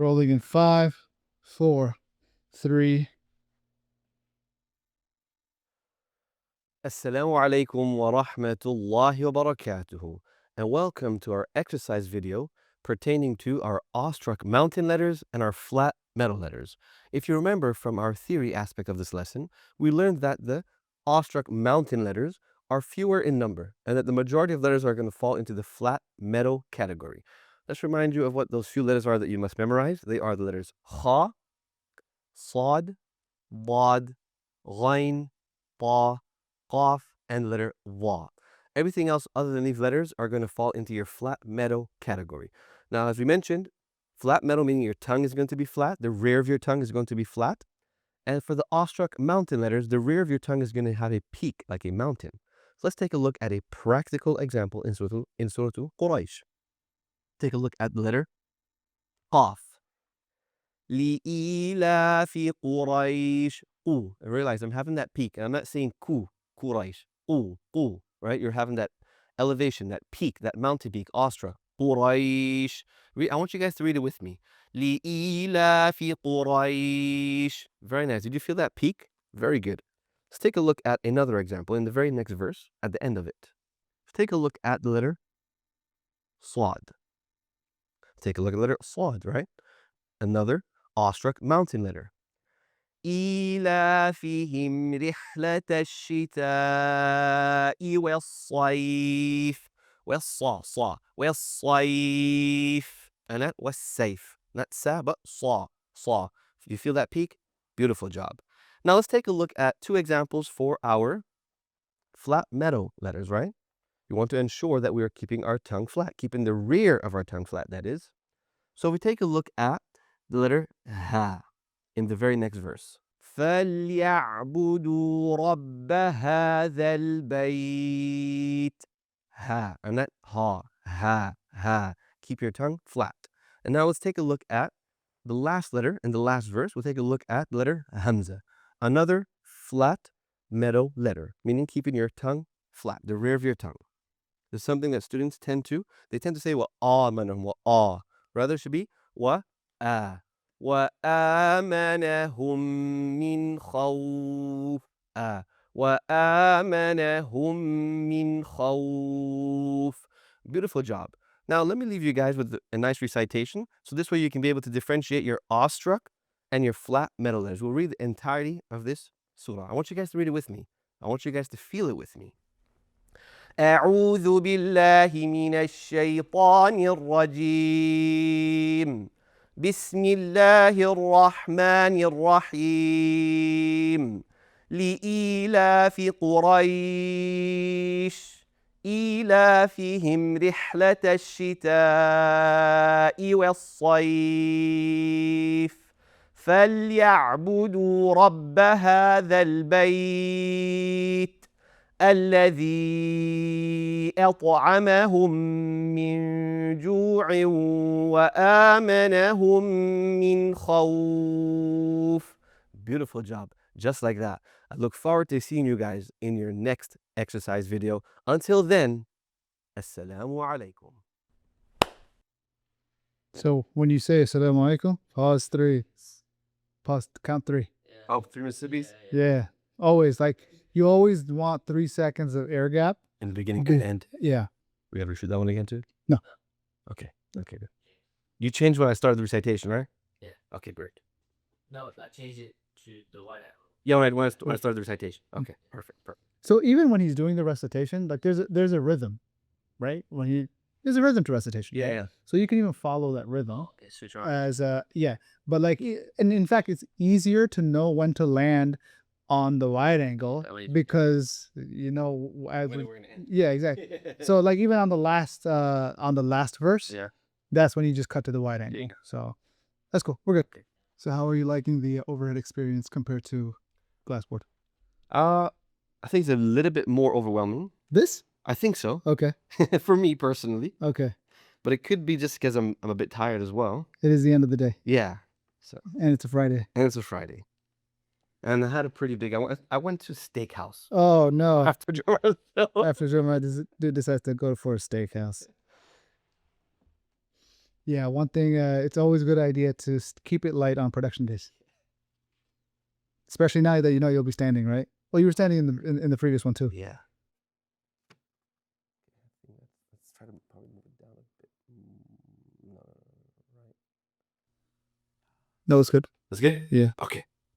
Rolling in 5, 4, 3. Assalamu alaikum wa rahmatullahi wa barakatuhu, and welcome to our exercise video pertaining to our awestruck mountain letters and our flat metal letters. If you remember from our theory aspect of this lesson, we learned that the awestruck mountain letters are fewer in number and that the majority of letters are going to fall into the flat metal category. Let's remind you of what those few letters are that you must memorize. They are the letters Haa, Saad, Daad, Ghain, Ta, Qaaf, and the letter Wa. Everything else other than these letters are going to fall into your flat metal category. Now, as we mentioned, flat metal meaning your tongue is going to be flat, the rear of your tongue is going to be flat. And for the awestruck mountain letters, the rear of your tongue is going to have a peak like a mountain. So let's take a look at a practical example in Surah Quraish. Take a look at the letter Qaaf. لإيلاف قريش. Ooh, I realize I'm having that peak, and I'm not saying Quraish. Ooh, right? You're having that elevation, that peak, that mountain peak, awestruck. Quraish. I want you guys to read it with me. لإيلاف قريش. Very nice. Did you feel that peak? Very good. Let's take a look at another example in the very next verse, at the end of it. Let's take a look at the letter Saad. Take a look at the letter Saad, right? Another awestruck mountain letter. إيلافهم رحلة الشتاء والصيف. والصيف. And that was safe. Not sa, but saw. You feel that peak? Beautiful job. Now let's take a look at two examples for our flat metal letters, right? We want to ensure that we are keeping our tongue flat, keeping the rear of our tongue flat, that is. So we take a look at the letter Ha in the very next verse. فَلْيَعْبُدُوا رَبَّ هَذَا الْبَيْتِ. Ha, and not ha. Keep your tongue flat. And now let's take a look at the last letter in the last verse. We'll take a look at the letter Hamza. Another flat metal letter, meaning keeping your tongue flat, the rear of your tongue. There's something that students tend to say wa. Rather, it should be wa-a. وَآمَنَهُم مِّنْ خَوْفٍ. وَآمَنَهُم مِّنْ خَوْفٍ. Beautiful job. Now, let me leave you guys with a nice recitation, so this way you can be able to differentiate your awestruck and your flat metal letters. We'll read the entirety of this surah. I want you guys to read it with me. I want you guys to feel it with me. أعوذ بالله من الشيطان الرجيم. بسم الله الرحمن الرحيم. لإيلاف قريش إيلافهم رحلة الشتاء والصيف فليعبدوا رب هذا البيت الذي أطعمهم من جوع وآمنهم من خوف. Beautiful job. Just like that. I look forward to seeing you guys in your next exercise video. Until then, Assalamu alaikum. So when you say Assalamu alaikum, pause 3. Pause, count 3. Oh, 3 Mississippis? Yeah. Always. Like, you always want 3 seconds of air gap. In the beginning and end. Yeah. We ever shoot that one again too? No. Okay, good. You changed when I started the recitation, right? Yeah. Okay, great. No, I changed it to the white hat. Yeah, when I started the recitation. Okay, perfect. So even when he's doing the recitation, like there's a rhythm, right? There's a rhythm to recitation. Yeah, right? yeah. So you can even follow that rhythm Okay, switch on. as but like, and in fact, it's easier to know when to land on the wide angle because as When we're gonna end. yeah, exactly. So like even on the last verse, Yeah. that's when you just cut to the wide angle. Yeah. So that's cool. We're good. Okay. So how are you liking the overhead experience compared to Glassboard? I think it's a little bit more overwhelming. This? I think so. Okay. For me personally. Okay. But it could be just because I'm a bit tired as well. It is the end of the day. Yeah. So. And it's a Friday. And it's a Friday. And I had a pretty big. I went to steakhouse. Oh no! After Jeremiah decides to go for a steakhouse. Yeah, one thing, it's always a good idea to keep it light on production days. Especially now that you know you'll be standing, right? Well, you were standing in the previous one too. Yeah. Let's try to probably move it down a bit. No, right. No, it's good. That's good? Yeah. Okay.